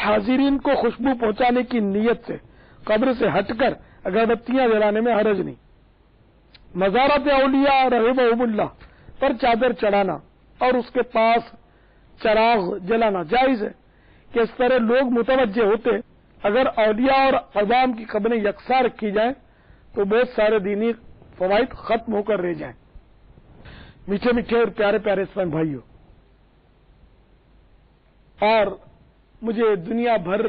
حاضرین کو خوشبو پہنچانے کی نیت سے قبر سے ہٹ کر اگربتیاں جلانے میں حرج نہیں۔ مزارت اولیاء رحمہم اللہ پر چادر چڑھانا اور اس کے پاس چراغ جلانا جائز ہے کہ اس طرح لوگ متوجہ ہوتے۔ اگر اولیاء اور عوام کی قبریں یکساں رکھی جائیں تو بہت سارے دینی فوائد ختم ہو کر رہ جائیں۔ میٹھے میٹھے اور پیارے پیارے اسلام بھائیوں، اور مجھے دنیا بھر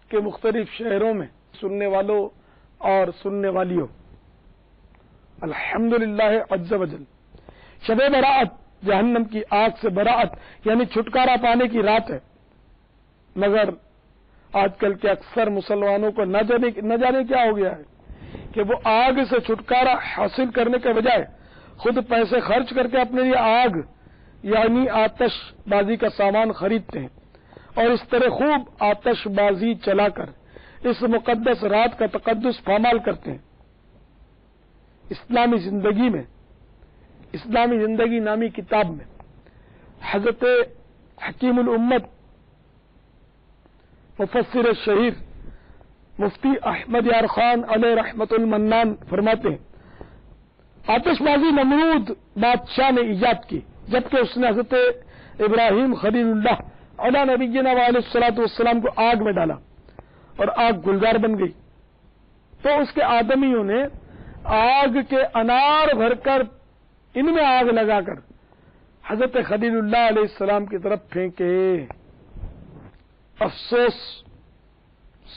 کے مختلف شہروں میں سننے والوں اور سننے والیوں، الحمدللہ عز وجل، شب براءت جہنم کی آگ سے براءت یعنی چھٹکارا پانے کی رات ہے، مگر آج کل کے اکثر مسلمانوں کو نہ جانے کیا ہو گیا ہے کہ وہ آگ سے چھٹکارا حاصل کرنے کے بجائے خود پیسے خرچ کر کے اپنے لیے آگ یعنی آتش بازی کا سامان خریدتے ہیں اور اس طرح خوب آتش بازی چلا کر اس مقدس رات کا تقدس پامال کرتے ہیں۔ اسلامی زندگی نامی کتاب میں حضرت حکیم الامت مفسر شہیر مفتی احمد یار خان علیہ رحمت المنان فرماتے ہیں، آتش بازی نمرود بادشاہ نے ایجاد کی، جبکہ اس نے حضرت ابراہیم خلیل اللہ علیہ نبینا علیہ الصلوۃ والسلام کو آگ میں ڈالا اور آگ گلزار بن گئی، تو اس کے آدمیوں نے آگ کے انار بھر کر ان میں آگ لگا کر حضرت خلیل اللہ علیہ السلام کی طرف پھینکے۔ افسوس،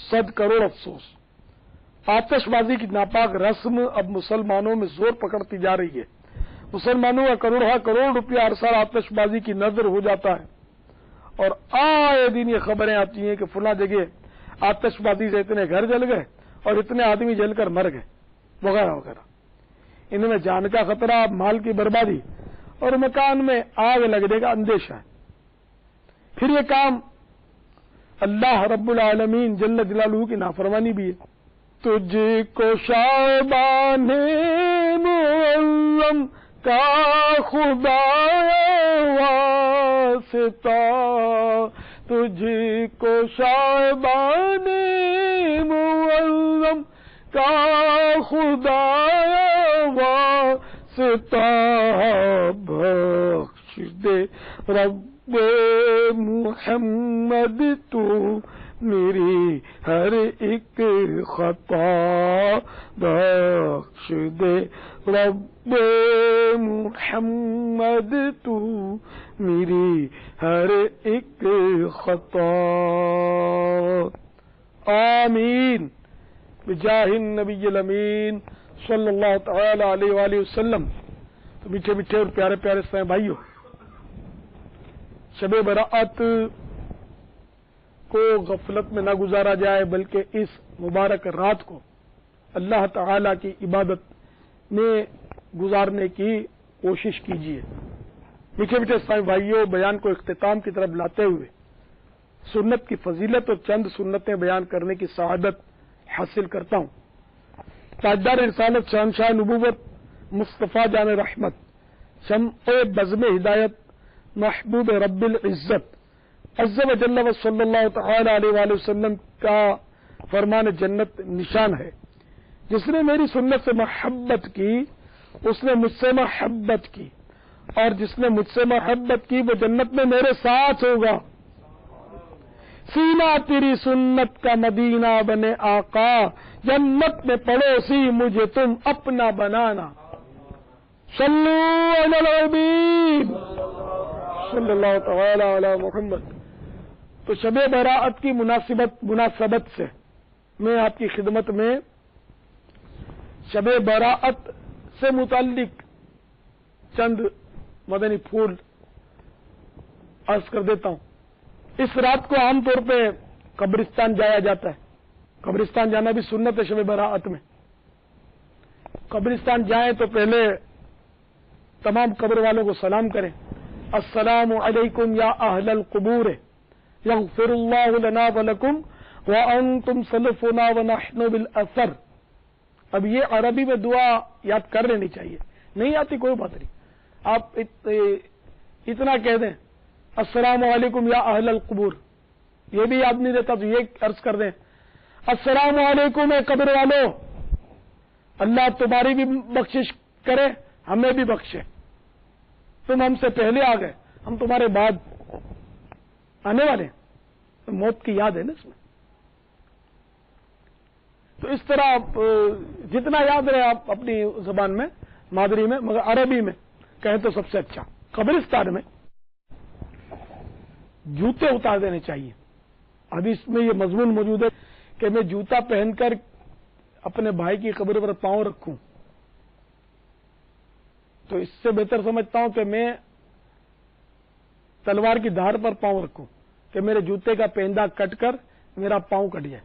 100 کروڑ افسوس، آتش بازی کی ناپاک رسم اب مسلمانوں میں زور پکڑتی جا رہی ہے۔ مسلمانوں کا کروڑ روپیہ ہر سال آتش بازی کی نظر ہو جاتا ہے، اور آئے دن یہ خبریں آتی ہیں کہ فلاں جگہ آتش بازی سے اتنے گھر جل گئے اور اتنے آدمی جل کر مر گئے وغیرہ وغیرہ۔ ان میں جان کا خطرہ، مال کی بربادی اور مکان میں آگ لگنے کا اندیشہ ہے۔ پھر یہ کام اللہ رب العالمین جل جلالہ کی نافرمانی بھی ہے۔ تجھ کو شعبان معظم کا خدا واسطہ، تجھ کو شعبان معظم کا خدا واسطہ، بخش دے رب محمد تو میری ہر ایک خطا، بخش دے رب محمد تو میری ہر ایک خطا، آمین بجاہ النبی الامین صلی اللہ تعالی علیہ وآلہ وسلم۔ تو میٹھے میٹھے اور پیارے پیارے اسلام بھائیوں، شب براءت کو غفلت میں نہ گزارا جائے، بلکہ اس مبارک رات کو اللہ تعالی کی عبادت میں گزارنے کی کوشش کیجیے۔ میٹھے میٹھے اسلام بھائیوں، بیان کو اختتام کی طرف لاتے ہوئے سنت کی فضیلت اور چند سنتیں بیان کرنے کی سعادت حاصل کرتا ہوں۔ تاجدار رسالت، شہنشاہ نبوت، مصطفیٰ جان رحمت، شمع بزم ہدایت، محبوب رب العزت عز و جل و صلی اللہ تعالی علیہ وآلہ وسلم کا فرمان جنت نشان ہے، جس نے میری سنت سے محبت کی اس نے مجھ سے محبت کی، اور جس نے مجھ سے محبت کی وہ جنت میں میرے ساتھ ہوگا۔ سینا تیری سنت کا مدینہ بنے آقا، جنت میں پڑوسی مجھے تم اپنا بنانا۔ صلو علی الحبیب صلی اللہ تعالی علی محمد۔ تو شب براءت کی مناسبت سے میں آپ کی خدمت میں شب براءت سے متعلق چند مدنی پھول عرض کر دیتا ہوں۔ اس رات کو عام طور پہ قبرستان جایا جاتا ہے، قبرستان جانا بھی سنت ہے شب براءت میں۔ قبرستان جائیں تو پہلے تمام قبر والوں کو سلام کریں، السلام علیکم یا اہل القبور یغفر اللہ لنا ولکم وانتم سلفنا ونحن بالاثر۔ اب یہ عربی میں دعا یاد کر لینی چاہیے، نہیں آتی کوئی بات نہیں، آپ اتنا کہہ دیں السلام علیکم یا اہل القبور، یہ بھی یاد نہیں رہتا تو یہ عرض کر دیں السلام علیکم قبر والو، اللہ تمہاری بھی بخشش کرے، ہمیں بھی بخشے، تم ہم سے پہلے آ گئے، ہم تمہارے بعد آنے والے ہیں، تو موت کی یاد ہے نا اس میں۔ تو اس طرح جتنا یاد رہے آپ اپنی زبان میں مادری میں، مگر عربی میں کہیں تو سب سے اچھا۔ قبرستان میں جوتے اتار دینے چاہیے، حدیث میں یہ مضمون موجود ہے کہ میں جوتا پہن کر اپنے بھائی کی قبر پر پاؤں رکھوں، تو اس سے بہتر سمجھتا ہوں کہ میں تلوار کی دھار پر پاؤں رکھوں کہ میرے جوتے کا پہندہ کٹ کر میرا پاؤں کٹ جائے،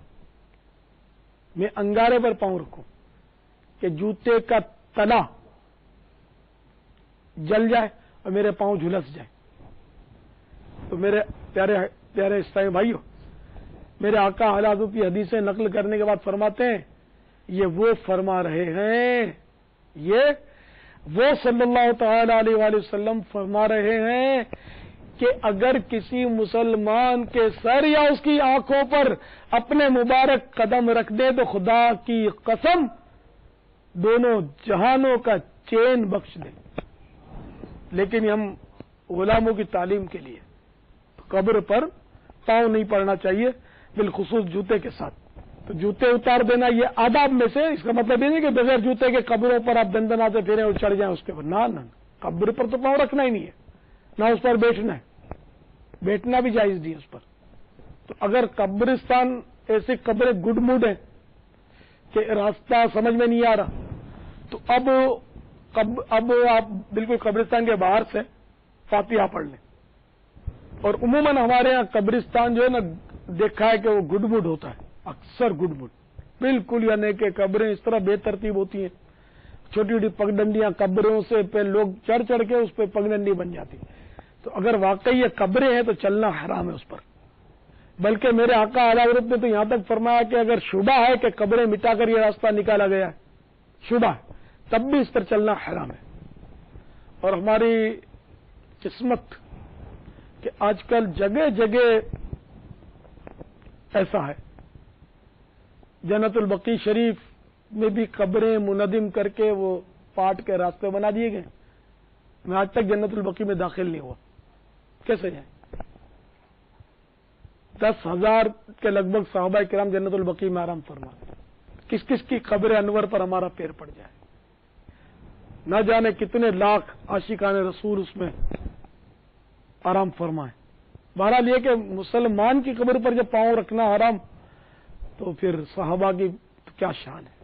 میں انگارے پر پاؤں رکھوں کہ جوتے کا تلا جل جائے اور میرے پاؤں جھلس جائے۔ تو میرے پیارے اسلامی بھائیوں، میرے آقا اعلی حضرت کی حدیثیں نقل کرنے کے بعد فرماتے ہیں یہ وہ فرما رہے ہیں، یہ وہ صلی اللہ تعالی علیہ وآلہ وسلم فرما رہے ہیں کہ اگر کسی مسلمان کے سر یا اس کی آنکھوں پر اپنے مبارک قدم رکھ دے تو خدا کی قسم دونوں جہانوں کا چین بخش دے۔ لیکن ہم غلاموں کی تعلیم کے لیے قبر پر پاؤں نہیں پڑنا چاہیے، بالخصوص جوتے کے ساتھ۔ تو جوتے اتار دینا یہ آداب میں سے، اس کا مطلب یہ نہیں کہ بغیر جوتے کے قبروں پر آپ دندناتے پھریں اور چڑھ جائیں اس کے اوپر، نہ قبر پر تو پاؤں رکھنا ہی نہیں ہے، نہ اس پر بیٹھنا ہے، بیٹھنا بھی جائز نہیں اس پر۔ تو اگر قبرستان ایسی قبریں گڈ موڈ ہیں کہ راستہ سمجھ میں نہیں آ رہا، تو اب آپ بالکل قبرستان کے باہر سے فاتحہ پڑھ لیں۔ اور عموماً ہمارے ہاں قبرستان جو ہے نا دیکھا ہے کہ وہ گڈ موڈ ہوتا ہے، اکثر گڈ موڈ بالکل، یعنی کہ قبریں اس طرح بے ترتیب ہوتی ہیں، چھوٹی چھوٹی پگڈنڈیاں قبروں سے پہ لوگ چڑھ چڑھ کے اس پہ پگڈنڈی بن جاتی۔ تو اگر واقعی یہ قبریں ہیں تو چلنا حرام ہے اس پر، بلکہ میرے آقا اعلی حضرت نے تو یہاں تک فرمایا کہ اگر شبہ ہے کہ قبریں مٹا کر یہ راستہ نکالا گیا ہے، شبہ ہے، تب بھی اس پر چلنا حرام ہے۔ اور ہماری قسمت کہ آج کل جگہ جگہ ایسا ہے، جنت البقیع شریف میں بھی قبریں منہدم کر کے وہ پاٹ کے راستے بنا دیے گئے۔ میں آج تک جنت البقیع میں داخل نہیں ہوا، کیسے جائیں؟ 10,000 کے لگ بھگ صحابہ کرام جنت البقیع میں آرام فرما، کس کس کی قبر انور پر ہمارا پیر پڑ جائے، نہ جانے کتنے لاکھ عاشقان رسول اس میں آرام فرمائیں۔ بہرحال یہ کہ مسلمان کی قبر پر جب پاؤں رکھنا حرام، تو پھر صحابہ کی کیا شان ہے۔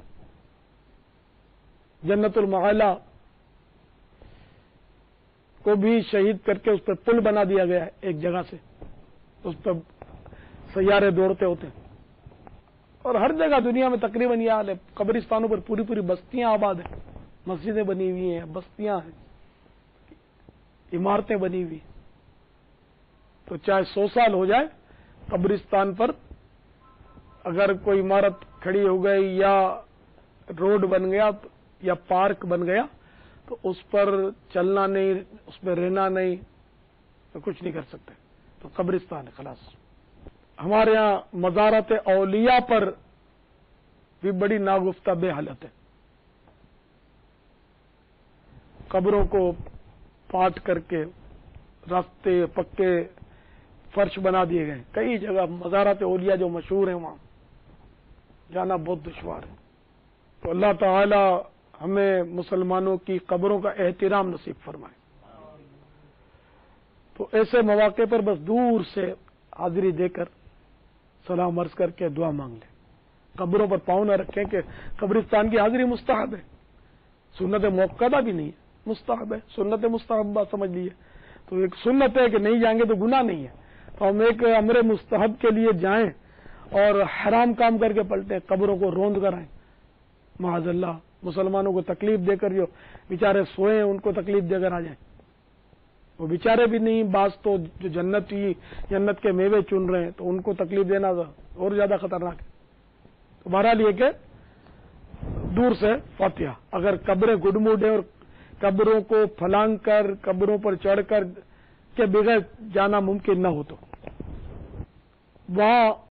جنت المعالی کو بھی شہید کر کے اس پہ پل بنا دیا گیا ہے ایک جگہ سے، اس پہ سیارے دوڑتے ہوتے ہیں، اور ہر جگہ دنیا میں تقریباً یہ حال ہے، قبرستانوں پر پوری پوری بستیاں آباد ہیں، مسجدیں بنی ہوئی ہیں، بستیاں ہیں، عمارتیں بنی ہوئی، تو چاہے 100 سال ہو جائے قبرستان پر اگر کوئی عمارت کھڑی ہو گئی یا روڈ بن گیا یا پارک بن گیا تو اس پر چلنا نہیں، اس میں رہنا نہیں، تو کچھ نہیں کر سکتے، تو قبرستان ہے خلاص۔ ہمارے ہاں مزارات اولیاء پر بھی بڑی ناگفتہ بے حالت ہے، قبروں کو پاٹ کر کے راستے پکے فرش بنا دیے گئے، کئی جگہ مزارات اولیاء جو مشہور ہیں وہاں جانا بہت دشوار ہے۔ تو اللہ تعالی ہمیں مسلمانوں کی قبروں کا احترام نصیب فرمائے۔ تو ایسے مواقع پر بس دور سے حاضری دے کر سلام عرض کر کے دعا مانگ لیں، قبروں پر پاؤں نہ رکھیں کہ قبرستان کی حاضری مستحب ہے، سنت موقعہ بھی نہیں ہے، مستحب ہے، سنت مستحبہ سمجھ لیے، تو ایک سنت ہے کہ نہیں جائیں گے تو گناہ نہیں ہے، تو ہم ایک امر مستحب کے لیے جائیں اور حرام کام کر کے پلٹیں، قبروں کو روند کر آئیں، معاذ اللہ مسلمانوں کو تکلیف دے کر جو بیچارے سوئے ہیں ان کو تکلیف دے کر آ جائیں، وہ بیچارے بھی نہیں، بعض تو جو جنت کے میوے چن رہے ہیں تو ان کو تکلیف دینا اور زیادہ خطرناک ہے۔ تو بہرحال یہ کہ دور سے فاتحہ، اگر قبریں گڈ موڈ ہیں اور قبروں کو پھلانگ کر قبروں پر چڑھ کر کے بغیر جانا ممکن نہ ہو تو وہاں